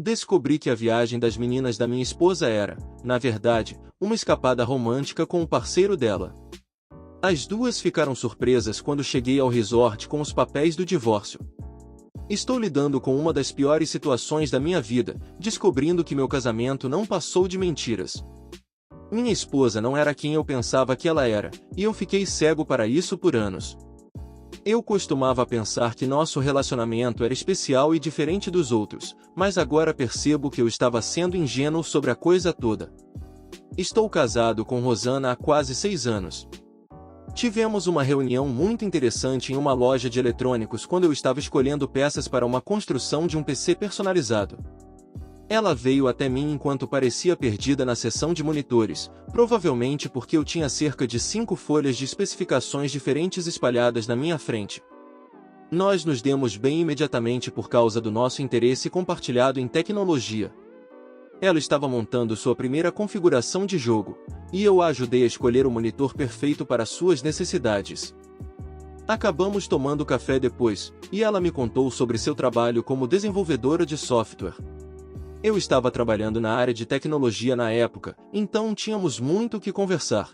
Descobri que a viagem das meninas da minha esposa era, na verdade, uma escapada romântica com o parceiro dela. As duas ficaram surpresas quando cheguei ao resort com os papéis do divórcio. Estou lidando com uma das piores situações da minha vida, descobrindo que meu casamento não passou de mentiras. Minha esposa não era quem eu pensava que ela era, e eu fiquei cego para isso por anos. Eu costumava pensar que nosso relacionamento era especial e diferente dos outros, mas agora percebo que eu estava sendo ingênuo sobre a coisa toda. Estou casado com Rosana há quase 6 anos. Tivemos uma reunião muito interessante em uma loja de eletrônicos quando eu estava escolhendo peças para uma construção de um PC personalizado. Ela veio até mim enquanto parecia perdida na seção de monitores, provavelmente porque eu tinha cerca de 5 folhas de especificações diferentes espalhadas na minha frente. Nós nos demos bem imediatamente por causa do nosso interesse compartilhado em tecnologia. Ela estava montando sua primeira configuração de jogo, e eu a ajudei a escolher o monitor perfeito para suas necessidades. Acabamos tomando café depois, e ela me contou sobre seu trabalho como desenvolvedora de software. Eu estava trabalhando na área de tecnologia na época, então tínhamos muito o que conversar.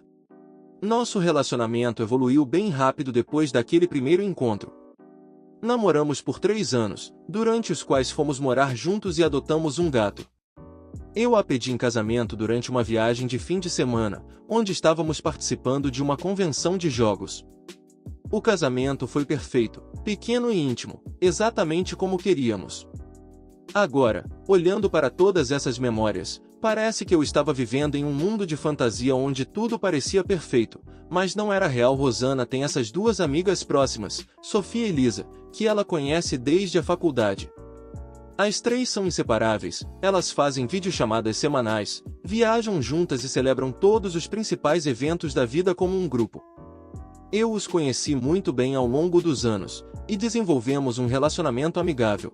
Nosso relacionamento evoluiu bem rápido depois daquele primeiro encontro. Namoramos por 3 anos, durante os quais fomos morar juntos e adotamos um gato. Eu a pedi em casamento durante uma viagem de fim de semana, onde estávamos participando de uma convenção de jogos. O casamento foi perfeito, pequeno e íntimo, exatamente como queríamos. Agora, olhando para todas essas memórias, parece que eu estava vivendo em um mundo de fantasia onde tudo parecia perfeito, mas não era real. Rosana tem essas 2 amigas próximas, Sofia e Lisa, que ela conhece desde a faculdade. As 3 são inseparáveis, elas fazem videochamadas semanais, viajam juntas e celebram todos os principais eventos da vida como um grupo. Eu os conheci muito bem ao longo dos anos, e desenvolvemos um relacionamento amigável.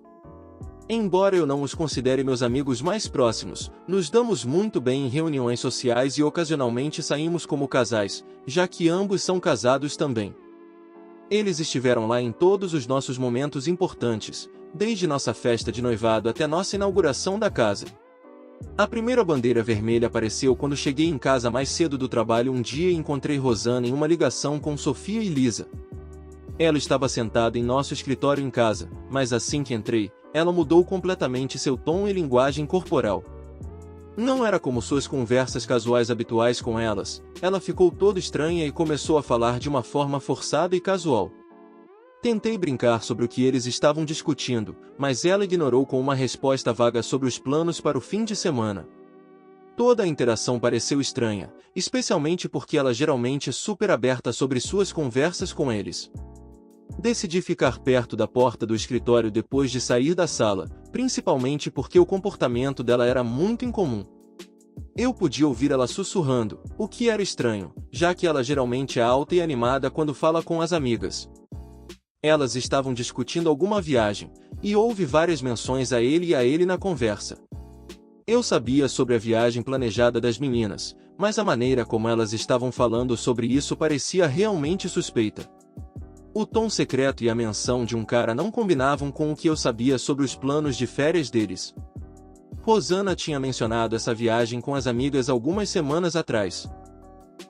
Embora eu não os considere meus amigos mais próximos, nos damos muito bem em reuniões sociais e ocasionalmente saímos como casais, já que ambos são casados também. Eles estiveram lá em todos os nossos momentos importantes, desde nossa festa de noivado até nossa inauguração da casa. A primeira bandeira vermelha apareceu quando cheguei em casa mais cedo do trabalho um dia e encontrei Rosana em uma ligação com Sofia e Lisa. Ela estava sentada em nosso escritório em casa, mas assim que entrei, ela mudou completamente seu tom e linguagem corporal. Não era como suas conversas casuais habituais com elas, ela ficou toda estranha e começou a falar de uma forma forçada e casual. Tentei brincar sobre o que eles estavam discutindo, mas ela ignorou com uma resposta vaga sobre os planos para o fim de semana. Toda a interação pareceu estranha, especialmente porque ela geralmente é super aberta sobre suas conversas com eles. Decidi ficar perto da porta do escritório depois de sair da sala, principalmente porque o comportamento dela era muito incomum. Eu podia ouvir ela sussurrando, o que era estranho, já que ela geralmente é alta e animada quando fala com as amigas. Elas estavam discutindo alguma viagem, e houve várias menções a ele na conversa. Eu sabia sobre a viagem planejada das meninas, mas a maneira como elas estavam falando sobre isso parecia realmente suspeita. O tom secreto e a menção de um cara não combinavam com o que eu sabia sobre os planos de férias deles. Rosana tinha mencionado essa viagem com as amigas algumas semanas atrás.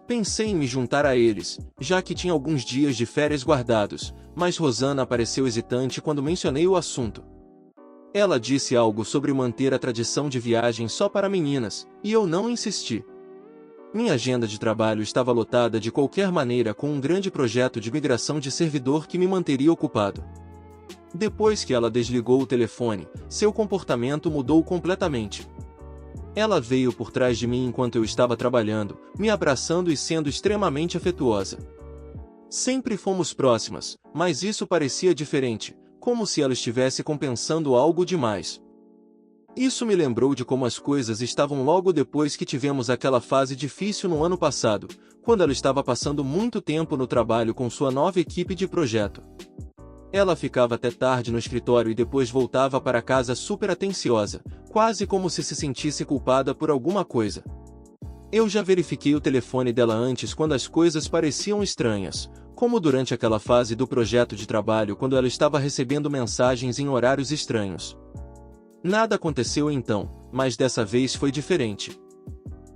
Pensei em me juntar a eles, já que tinha alguns dias de férias guardados, mas Rosana pareceu hesitante quando mencionei o assunto. Ela disse algo sobre manter a tradição de viagem só para meninas, e eu não insisti. Minha agenda de trabalho estava lotada de qualquer maneira com um grande projeto de migração de servidor que me manteria ocupado. Depois que ela desligou o telefone, seu comportamento mudou completamente. Ela veio por trás de mim enquanto eu estava trabalhando, me abraçando e sendo extremamente afetuosa. Sempre fomos próximas, mas isso parecia diferente, como se ela estivesse compensando algo demais. Isso me lembrou de como as coisas estavam logo depois que tivemos aquela fase difícil no ano passado, quando ela estava passando muito tempo no trabalho com sua nova equipe de projeto. Ela ficava até tarde no escritório e depois voltava para casa super atenciosa, quase como se sentisse culpada por alguma coisa. Eu já verifiquei o telefone dela antes quando as coisas pareciam estranhas, como durante aquela fase do projeto de trabalho quando ela estava recebendo mensagens em horários estranhos. Nada aconteceu então, mas dessa vez foi diferente.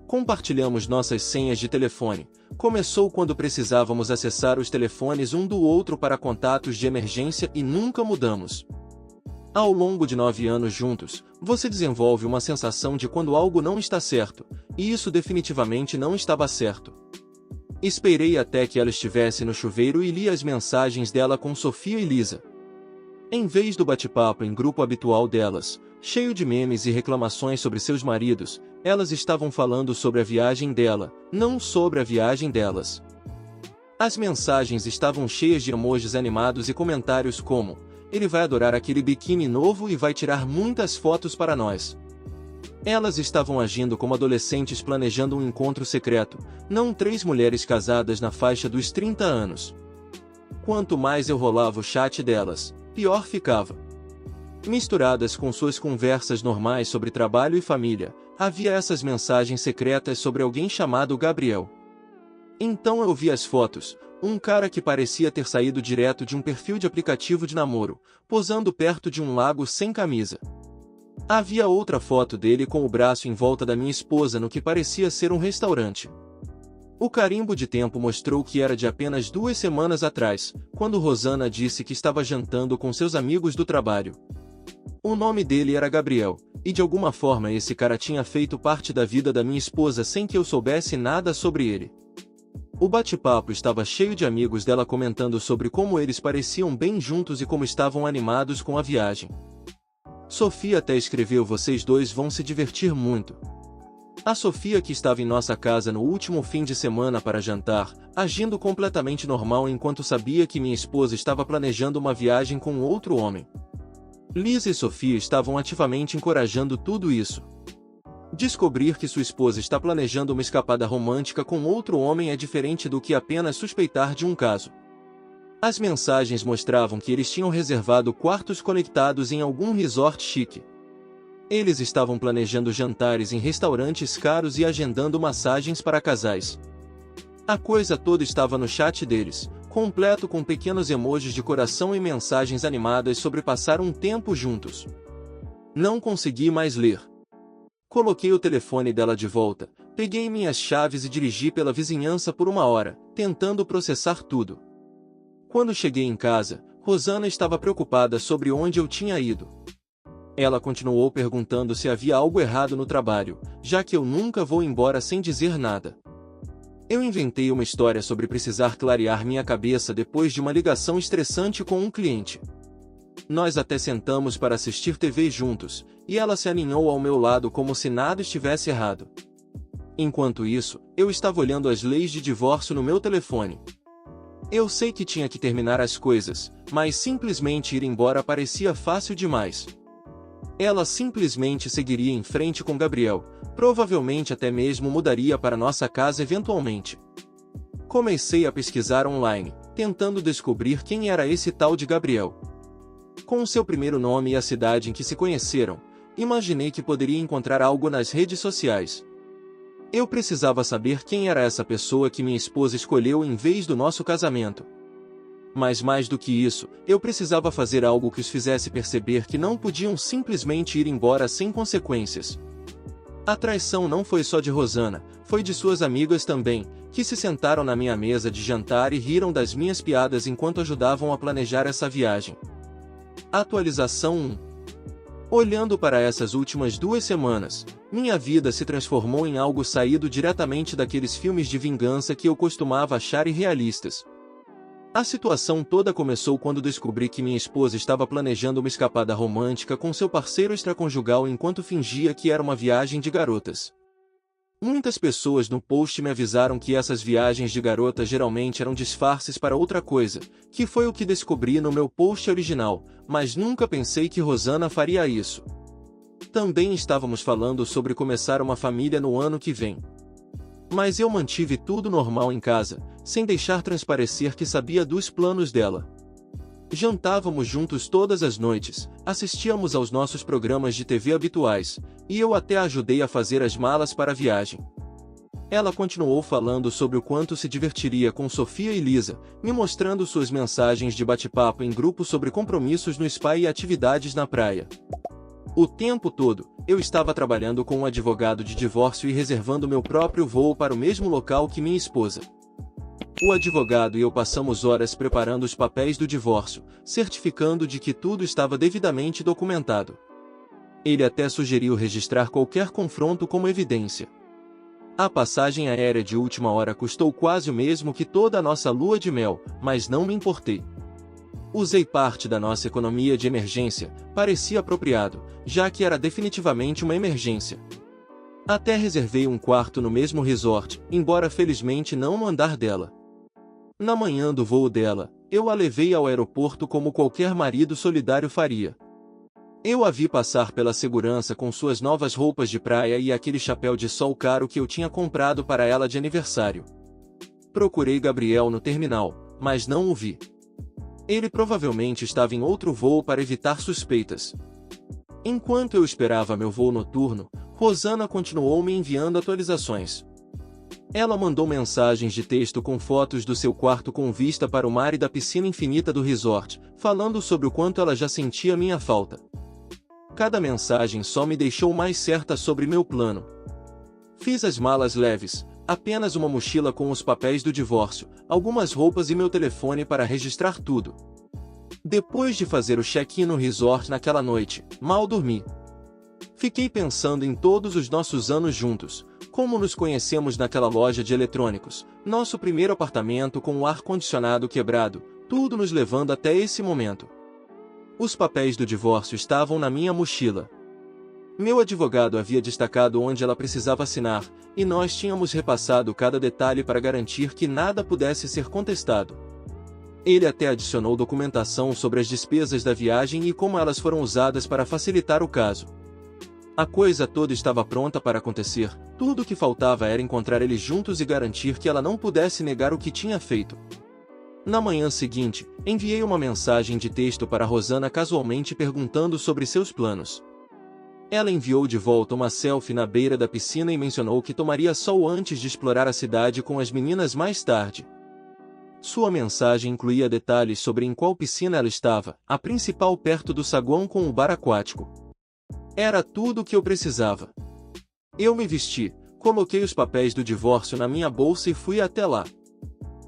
Compartilhamos nossas senhas de telefone. Começou quando precisávamos acessar os telefones um do outro para contatos de emergência e nunca mudamos. Ao longo de 9 anos juntos, você desenvolve uma sensação de quando algo não está certo, e isso definitivamente não estava certo. Esperei até que ela estivesse no chuveiro e li as mensagens dela com Sofia e Lisa. Em vez do bate-papo em grupo habitual delas, cheio de memes e reclamações sobre seus maridos, elas estavam falando sobre a viagem dela, não sobre a viagem delas. As mensagens estavam cheias de emojis animados e comentários como: ele vai adorar aquele biquíni novo e vai tirar muitas fotos para nós. Elas estavam agindo como adolescentes planejando um encontro secreto, não 3 mulheres casadas na faixa dos 30 anos. Quanto mais eu rolava o chat delas, pior ficava. Misturadas com suas conversas normais sobre trabalho e família, havia essas mensagens secretas sobre alguém chamado Gabriel. Então eu vi as fotos, um cara que parecia ter saído direto de um perfil de aplicativo de namoro, posando perto de um lago sem camisa. Havia outra foto dele com o braço em volta da minha esposa no que parecia ser um restaurante. O carimbo de tempo mostrou que era de apenas 2 semanas atrás, quando Rosana disse que estava jantando com seus amigos do trabalho. O nome dele era Gabriel, e de alguma forma esse cara tinha feito parte da vida da minha esposa sem que eu soubesse nada sobre ele. O bate-papo estava cheio de amigos dela comentando sobre como eles pareciam bem juntos e como estavam animados com a viagem. Sofia até escreveu: vocês dois vão se divertir muito. A Sofia, que estava em nossa casa no último fim de semana para jantar, agindo completamente normal enquanto sabia que minha esposa estava planejando uma viagem com outro homem. Lisa e Sofia estavam ativamente encorajando tudo isso. Descobrir que sua esposa está planejando uma escapada romântica com outro homem é diferente do que apenas suspeitar de um caso. As mensagens mostravam que eles tinham reservado quartos conectados em algum resort chique. Eles estavam planejando jantares em restaurantes caros e agendando massagens para casais. A coisa toda estava no chat deles, completo com pequenos emojis de coração e mensagens animadas sobre passar um tempo juntos. Não consegui mais ler. Coloquei o telefone dela de volta, peguei minhas chaves e dirigi pela vizinhança por 1 hora, tentando processar tudo. Quando cheguei em casa, Rosana estava preocupada sobre onde eu tinha ido. Ela continuou perguntando se havia algo errado no trabalho, já que eu nunca vou embora sem dizer nada. Eu inventei uma história sobre precisar clarear minha cabeça depois de uma ligação estressante com um cliente. Nós até sentamos para assistir TV juntos, e ela se aninhou ao meu lado como se nada estivesse errado. Enquanto isso, eu estava olhando as leis de divórcio no meu telefone. Eu sei que tinha que terminar as coisas, mas simplesmente ir embora parecia fácil demais. Ela simplesmente seguiria em frente com Gabriel, provavelmente até mesmo mudaria para nossa casa eventualmente. Comecei a pesquisar online, tentando descobrir quem era esse tal de Gabriel. Com o seu primeiro nome e a cidade em que se conheceram, imaginei que poderia encontrar algo nas redes sociais. Eu precisava saber quem era essa pessoa que minha esposa escolheu em vez do nosso casamento. Mas mais do que isso, eu precisava fazer algo que os fizesse perceber que não podiam simplesmente ir embora sem consequências. A traição não foi só de Rosana, foi de suas amigas também, que se sentaram na minha mesa de jantar e riram das minhas piadas enquanto ajudavam a planejar essa viagem. Atualização 1. Olhando para essas últimas 2 semanas, minha vida se transformou em algo saído diretamente daqueles filmes de vingança que eu costumava achar irrealistas. A situação toda começou quando descobri que minha esposa estava planejando uma escapada romântica com seu parceiro extraconjugal enquanto fingia que era uma viagem de garotas. Muitas pessoas no post me avisaram que essas viagens de garotas geralmente eram disfarces para outra coisa, que foi o que descobri no meu post original, mas nunca pensei que Rosana faria isso. Também estávamos falando sobre começar uma família no ano que vem. Mas eu mantive tudo normal em casa, sem deixar transparecer que sabia dos planos dela. Jantávamos juntos todas as noites, assistíamos aos nossos programas de TV habituais, e eu até ajudei a fazer as malas para a viagem. Ela continuou falando sobre o quanto se divertiria com Sofia e Lisa, me mostrando suas mensagens de bate-papo em grupo sobre compromissos no spa e atividades na praia. O tempo todo, eu estava trabalhando com um advogado de divórcio e reservando meu próprio voo para o mesmo local que minha esposa. O advogado e eu passamos horas preparando os papéis do divórcio, certificando de que tudo estava devidamente documentado. Ele até sugeriu registrar qualquer confronto como evidência. A passagem aérea de última hora custou quase o mesmo que toda a nossa lua de mel, mas não me importei. Usei parte da nossa economia de emergência, parecia apropriado, já que era definitivamente uma emergência. Até reservei um quarto no mesmo resort, embora felizmente não no andar dela. Na manhã do voo dela, eu a levei ao aeroporto como qualquer marido solidário faria. Eu a vi passar pela segurança com suas novas roupas de praia e aquele chapéu de sol caro que eu tinha comprado para ela de aniversário. Procurei Gabriel no terminal, mas não o vi. Ele provavelmente estava em outro voo para evitar suspeitas. Enquanto eu esperava meu voo noturno, Rosana continuou me enviando atualizações. Ela mandou mensagens de texto com fotos do seu quarto com vista para o mar e da piscina infinita do resort, falando sobre o quanto ela já sentia minha falta. Cada mensagem só me deixou mais certa sobre meu plano. Fiz as malas leves, apenas uma mochila com os papéis do divórcio, algumas roupas e meu telefone para registrar tudo. Depois de fazer o check-in no resort naquela noite, mal dormi. Fiquei pensando em todos os nossos anos juntos, como nos conhecemos naquela loja de eletrônicos, nosso primeiro apartamento com o ar-condicionado quebrado, tudo nos levando até esse momento. Os papéis do divórcio estavam na minha mochila. Meu advogado havia destacado onde ela precisava assinar, e nós tínhamos repassado cada detalhe para garantir que nada pudesse ser contestado. Ele até adicionou documentação sobre as despesas da viagem e como elas foram usadas para facilitar o caso. A coisa toda estava pronta para acontecer, tudo o que faltava era encontrar eles juntos e garantir que ela não pudesse negar o que tinha feito. Na manhã seguinte, enviei uma mensagem de texto para Rosana casualmente perguntando sobre seus planos. Ela enviou de volta uma selfie na beira da piscina e mencionou que tomaria sol antes de explorar a cidade com as meninas mais tarde. Sua mensagem incluía detalhes sobre em qual piscina ela estava, a principal perto do saguão com o bar aquático. Era tudo o que eu precisava. Eu me vesti, coloquei os papéis do divórcio na minha bolsa e fui até lá.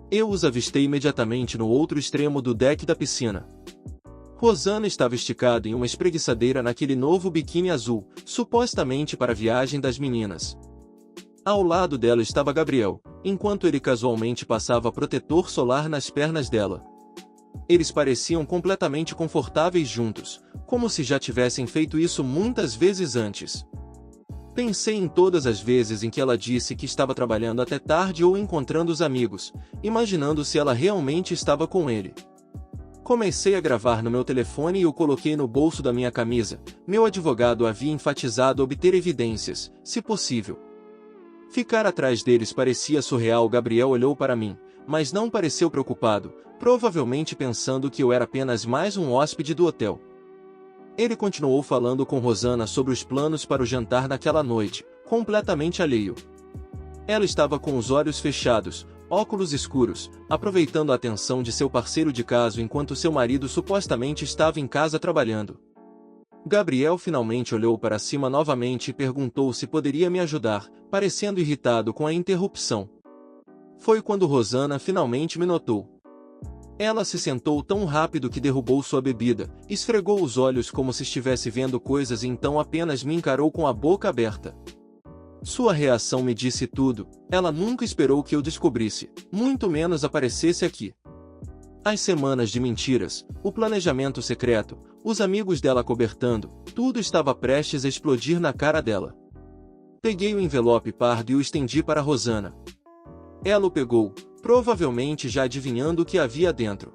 Eu os avistei imediatamente no outro extremo do deck da piscina. Rosana estava esticada em uma espreguiçadeira naquele novo biquíni azul, supostamente para a viagem das meninas. Ao lado dela estava Gabriel, enquanto ele casualmente passava protetor solar nas pernas dela. Eles pareciam completamente confortáveis juntos, como se já tivessem feito isso muitas vezes antes. Pensei em todas as vezes em que ela disse que estava trabalhando até tarde ou encontrando os amigos, imaginando se ela realmente estava com ele. Comecei a gravar no meu telefone e o coloquei no bolso da minha camisa. Meu advogado havia enfatizado obter evidências, se possível. Ficar atrás deles parecia surreal. Gabriel olhou para mim, mas não pareceu preocupado, provavelmente pensando que eu era apenas mais um hóspede do hotel. Ele continuou falando com Rosana sobre os planos para o jantar naquela noite, completamente alheio. Ela estava com os olhos fechados, óculos escuros, aproveitando a atenção de seu parceiro de caso enquanto seu marido supostamente estava em casa trabalhando. Gabriel finalmente olhou para cima novamente e perguntou se poderia me ajudar, parecendo irritado com a interrupção. Foi quando Rosana finalmente me notou. Ela se sentou tão rápido que derrubou sua bebida, esfregou os olhos como se estivesse vendo coisas e então apenas me encarou com a boca aberta. Sua reação me disse tudo. Ela nunca esperou que eu descobrisse, muito menos aparecesse aqui. As semanas de mentiras, o planejamento secreto, os amigos dela cobertando, tudo estava prestes a explodir na cara dela. Peguei o envelope pardo e o estendi para Rosana. Ela o pegou, provavelmente já adivinhando o que havia dentro.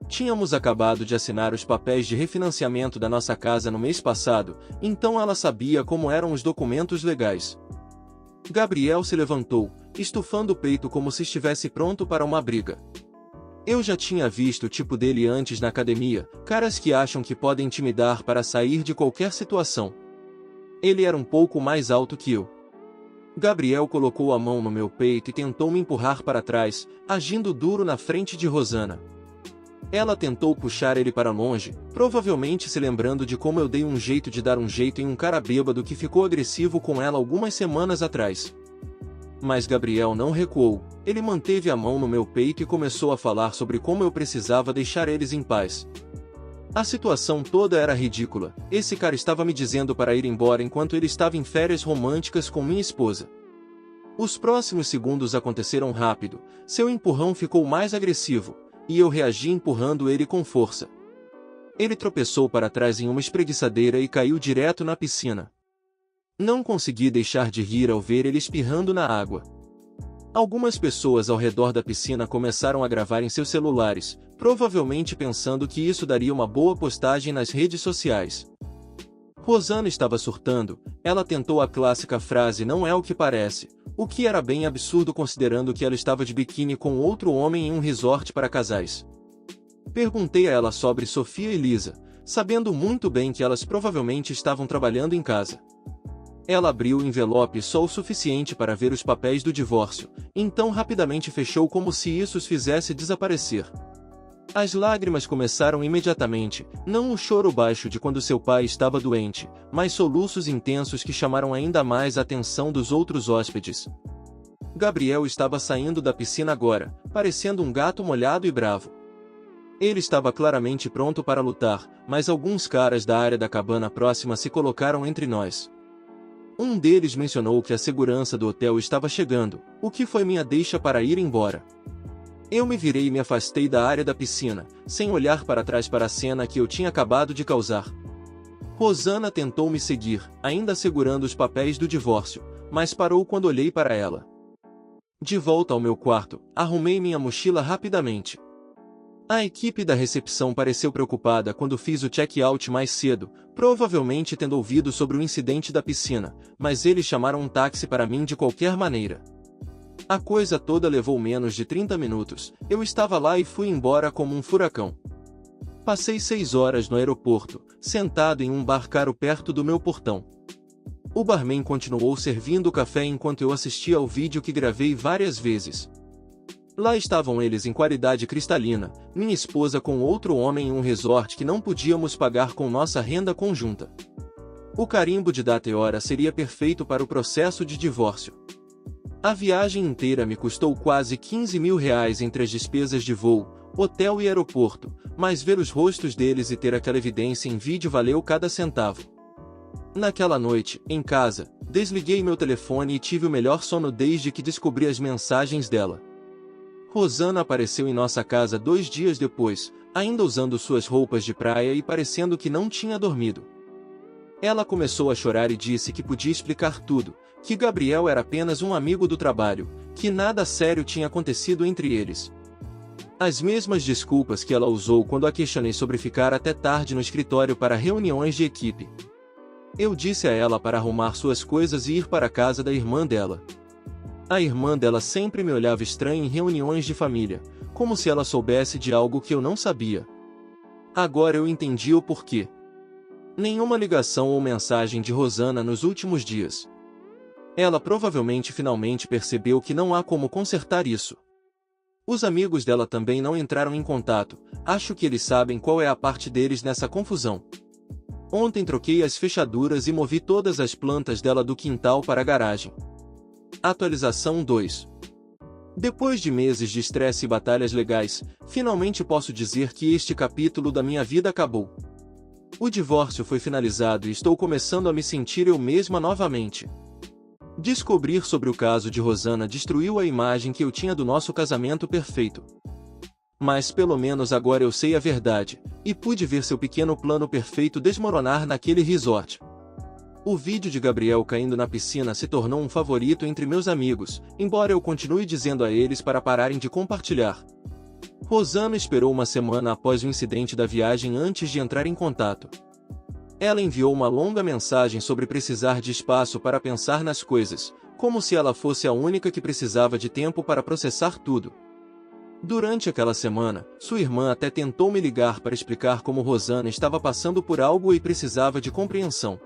Tínhamos acabado de assinar os papéis de refinanciamento da nossa casa no mês passado, então ela sabia como eram os documentos legais. Gabriel se levantou, estufando o peito como se estivesse pronto para uma briga. Eu já tinha visto o tipo dele antes na academia, caras que acham que podem intimidar para sair de qualquer situação. Ele era um pouco mais alto que eu. Gabriel colocou a mão no meu peito e tentou me empurrar para trás, agindo duro na frente de Rosana. Ela tentou puxar ele para longe, provavelmente se lembrando de como eu dei um jeito de dar um jeito em um cara bêbado que ficou agressivo com ela algumas semanas atrás. Mas Gabriel não recuou, ele manteve a mão no meu peito e começou a falar sobre como eu precisava deixar eles em paz. A situação toda era ridícula, esse cara estava me dizendo para ir embora enquanto ele estava em férias românticas com minha esposa. Os próximos segundos aconteceram rápido, seu empurrão ficou mais agressivo, e eu reagi empurrando ele com força. Ele tropeçou para trás em uma espreguiçadeira e caiu direto na piscina. Não consegui deixar de rir ao ver ele espirrando na água. Algumas pessoas ao redor da piscina começaram a gravar em seus celulares, provavelmente pensando que isso daria uma boa postagem nas redes sociais. Rosana estava surtando, ela tentou a clássica frase "não é o que parece", o que era bem absurdo considerando que ela estava de biquíni com outro homem em um resort para casais. Perguntei a ela sobre Sofia e Lisa, sabendo muito bem que elas provavelmente estavam trabalhando em casa. Ela abriu o envelope só o suficiente para ver os papéis do divórcio, então rapidamente fechou como se isso os fizesse desaparecer. As lágrimas começaram imediatamente, não o choro baixo de quando seu pai estava doente, mas soluços intensos que chamaram ainda mais a atenção dos outros hóspedes. Gabriel estava saindo da piscina agora, parecendo um gato molhado e bravo. Ele estava claramente pronto para lutar, mas alguns caras da área da cabana próxima se colocaram entre nós. Um deles mencionou que a segurança do hotel estava chegando, o que foi minha deixa para ir embora. Eu me virei e me afastei da área da piscina, sem olhar para trás para a cena que eu tinha acabado de causar. Rosana tentou me seguir, ainda segurando os papéis do divórcio, mas parou quando olhei para ela. De volta ao meu quarto, arrumei minha mochila rapidamente. A equipe da recepção pareceu preocupada quando fiz o check-out mais cedo, provavelmente tendo ouvido sobre o incidente da piscina, mas eles chamaram um táxi para mim de qualquer maneira. A coisa toda levou menos de 30 minutos, eu estava lá e fui embora como um furacão. Passei 6 horas no aeroporto, sentado em um bar caro perto do meu portão. O barman continuou servindo o café enquanto eu assistia ao vídeo que gravei várias vezes. Lá estavam eles em qualidade cristalina, minha esposa com outro homem em um resort que não podíamos pagar com nossa renda conjunta. O carimbo de data e hora seria perfeito para o processo de divórcio. A viagem inteira me custou quase R$ 15.000 entre as despesas de voo, hotel e aeroporto, mas ver os rostos deles e ter aquela evidência em vídeo valeu cada centavo. Naquela noite, em casa, desliguei meu telefone e tive o melhor sono desde que descobri as mensagens dela. Rosana apareceu em nossa casa 2 dias depois, ainda usando suas roupas de praia e parecendo que não tinha dormido. Ela começou a chorar e disse que podia explicar tudo, que Gabriel era apenas um amigo do trabalho, que nada sério tinha acontecido entre eles. As mesmas desculpas que ela usou quando a questionei sobre ficar até tarde no escritório para reuniões de equipe. Eu disse a ela para arrumar suas coisas e ir para a casa da irmã dela. A irmã dela sempre me olhava estranho em reuniões de família, como se ela soubesse de algo que eu não sabia. Agora eu entendi o porquê. Nenhuma ligação ou mensagem de Rosana nos últimos dias. Ela provavelmente finalmente percebeu que não há como consertar isso. Os amigos dela também não entraram em contato, acho que eles sabem qual é a parte deles nessa confusão. Ontem troquei as fechaduras e movi todas as plantas dela do quintal para a garagem. Atualização 2. Depois de meses de estresse e batalhas legais, finalmente posso dizer que este capítulo da minha vida acabou. O divórcio foi finalizado e estou começando a me sentir eu mesma novamente. Descobrir sobre o caso de Rosana destruiu a imagem que eu tinha do nosso casamento perfeito. Mas pelo menos agora eu sei a verdade, e pude ver seu pequeno plano perfeito desmoronar naquele resort. O vídeo de Gabriel caindo na piscina se tornou um favorito entre meus amigos, embora eu continue dizendo a eles para pararem de compartilhar. Rosana esperou uma semana após o incidente da viagem antes de entrar em contato. Ela enviou uma longa mensagem sobre precisar de espaço para pensar nas coisas, como se ela fosse a única que precisava de tempo para processar tudo. Durante aquela semana, sua irmã até tentou me ligar para explicar como Rosana estava passando por algo e precisava de compreensão.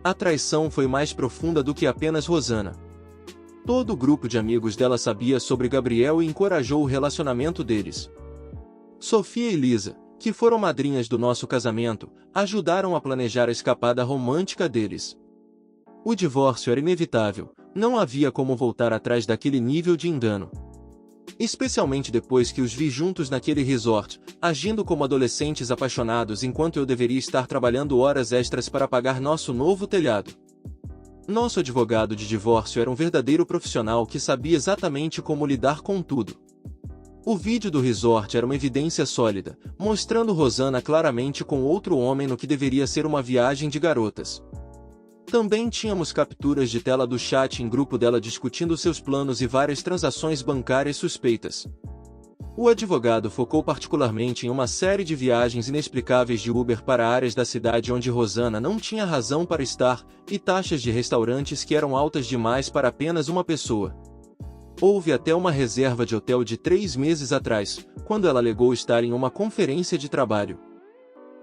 A traição foi mais profunda do que apenas Rosana. Todo o grupo de amigos dela sabia sobre Gabriel e encorajou o relacionamento deles. Sofia e Lisa, que foram madrinhas do nosso casamento, ajudaram a planejar a escapada romântica deles. O divórcio era inevitável, não havia como voltar atrás daquele nível de engano. Especialmente depois que os vi juntos naquele resort, agindo como adolescentes apaixonados enquanto eu deveria estar trabalhando horas extras para pagar nosso novo telhado. Nosso advogado de divórcio era um verdadeiro profissional que sabia exatamente como lidar com tudo. O vídeo do resort era uma evidência sólida, mostrando Rosana claramente com outro homem no que deveria ser uma viagem de garotas. Também tínhamos capturas de tela do chat em grupo dela discutindo seus planos e várias transações bancárias suspeitas. O advogado focou particularmente em uma série de viagens inexplicáveis de Uber para áreas da cidade onde Rosana não tinha razão para estar, e taxas de restaurantes que eram altas demais para apenas uma pessoa. Houve até uma reserva de hotel de 3 meses atrás, quando ela alegou estar em uma conferência de trabalho.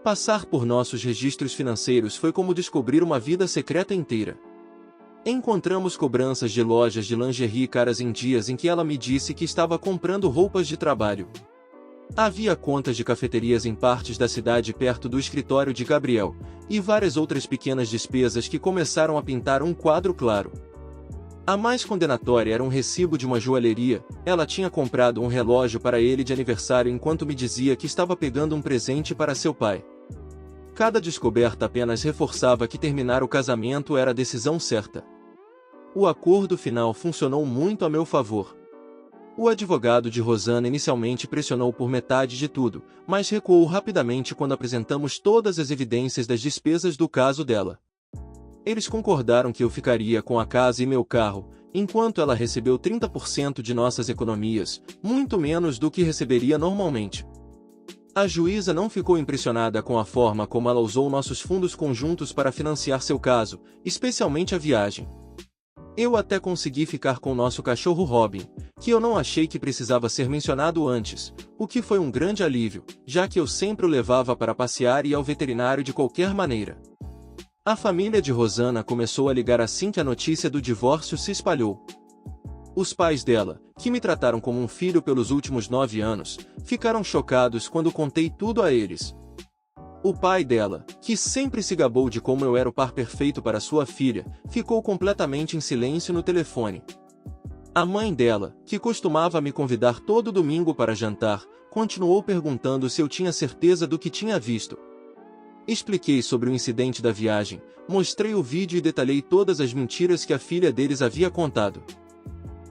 Passar por nossos registros financeiros foi como descobrir uma vida secreta inteira. Encontramos cobranças de lojas de lingerie caras em dias em que ela me disse que estava comprando roupas de trabalho. Havia contas de cafeterias em partes da cidade perto do escritório de Gabriel, e várias outras pequenas despesas que começaram a pintar um quadro claro. A mais condenatória era um recibo de uma joalheria. Ela tinha comprado um relógio para ele de aniversário enquanto me dizia que estava pegando um presente para seu pai. Cada descoberta apenas reforçava que terminar o casamento era a decisão certa. O acordo final funcionou muito a meu favor. O advogado de Rosana inicialmente pressionou por metade de tudo, mas recuou rapidamente quando apresentamos todas as evidências das despesas do caso dela. Eles concordaram que eu ficaria com a casa e meu carro, enquanto ela recebeu 30% de nossas economias, muito menos do que receberia normalmente. A juíza não ficou impressionada com a forma como ela usou nossos fundos conjuntos para financiar seu caso, especialmente a viagem. Eu até consegui ficar com nosso cachorro Robin, que eu não achei que precisava ser mencionado antes, o que foi um grande alívio, já que eu sempre o levava para passear e ao veterinário de qualquer maneira. A família de Rosana começou a ligar assim que a notícia do divórcio se espalhou. Os pais dela, que me trataram como um filho pelos últimos 9 anos, ficaram chocados quando contei tudo a eles. O pai dela, que sempre se gabou de como eu era o par perfeito para sua filha, ficou completamente em silêncio no telefone. A mãe dela, que costumava me convidar todo domingo para jantar, continuou perguntando se eu tinha certeza do que tinha visto. Expliquei sobre o incidente da viagem, mostrei o vídeo e detalhei todas as mentiras que a filha deles havia contado.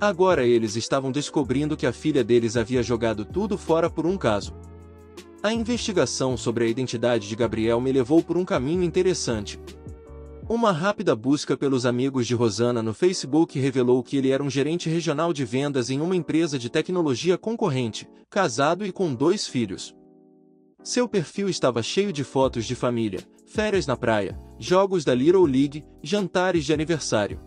Agora eles estavam descobrindo que a filha deles havia jogado tudo fora por um caso. A investigação sobre a identidade de Gabriel me levou por um caminho interessante. Uma rápida busca pelos amigos de Rosana no Facebook revelou que ele era um gerente regional de vendas em uma empresa de tecnologia concorrente, casado e com 2 filhos. Seu perfil estava cheio de fotos de família, férias na praia, jogos da Little League, jantares de aniversário.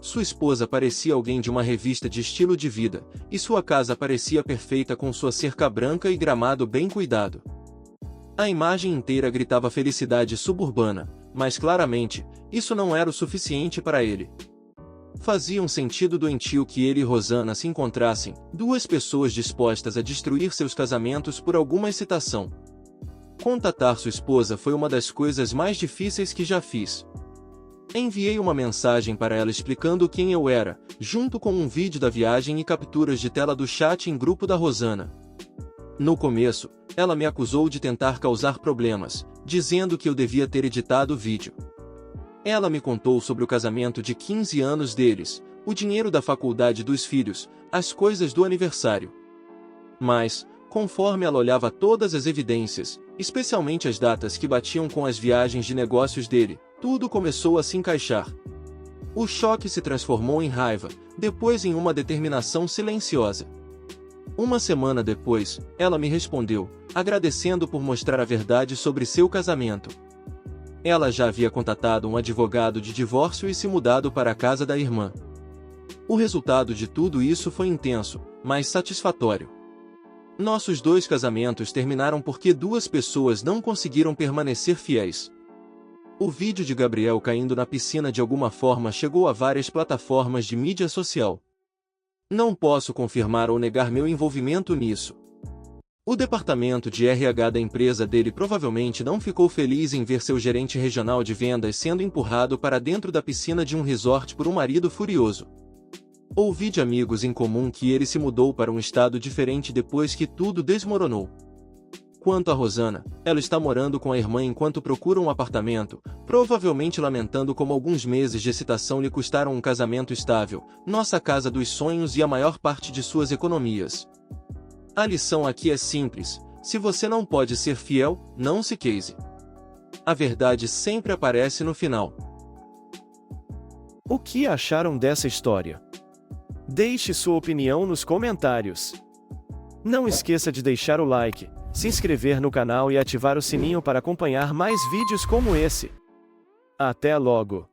Sua esposa parecia alguém de uma revista de estilo de vida, e sua casa parecia perfeita com sua cerca branca e gramado bem cuidado. A imagem inteira gritava felicidade suburbana, mas claramente, isso não era o suficiente para ele. Fazia um sentido doentio que ele e Rosana se encontrassem, 2 pessoas dispostas a destruir seus casamentos por alguma excitação. Contatar sua esposa foi uma das coisas mais difíceis que já fiz. Enviei uma mensagem para ela explicando quem eu era, junto com um vídeo da viagem e capturas de tela do chat em grupo da Rosana. No começo, ela me acusou de tentar causar problemas, dizendo que eu devia ter editado o vídeo. Ela me contou sobre o casamento de 15 anos deles, o dinheiro da faculdade dos filhos, as coisas do aniversário. Mas, conforme ela olhava todas as evidências, especialmente as datas que batiam com as viagens de negócios dele, tudo começou a se encaixar. O choque se transformou em raiva, depois em uma determinação silenciosa. Uma semana depois, ela me respondeu, agradecendo por mostrar a verdade sobre seu casamento. Ela já havia contatado um advogado de divórcio e se mudado para a casa da irmã. O resultado de tudo isso foi intenso, mas satisfatório. Nossos 2 casamentos terminaram porque 2 pessoas não conseguiram permanecer fiéis. O vídeo de Gabriel caindo na piscina de alguma forma chegou a várias plataformas de mídia social. Não posso confirmar ou negar meu envolvimento nisso. O departamento de RH da empresa dele provavelmente não ficou feliz em ver seu gerente regional de vendas sendo empurrado para dentro da piscina de um resort por um marido furioso. Ouvi de amigos em comum que ele se mudou para um estado diferente depois que tudo desmoronou. Quanto a Rosana, ela está morando com a irmã enquanto procura um apartamento, provavelmente lamentando como alguns meses de excitação lhe custaram um casamento estável, nossa casa dos sonhos e a maior parte de suas economias. A lição aqui é simples: se você não pode ser fiel, não se case. A verdade sempre aparece no final. O que acharam dessa história? Deixe sua opinião nos comentários. Não esqueça de deixar o like, se inscrever no canal e ativar o sininho para acompanhar mais vídeos como esse. Até logo!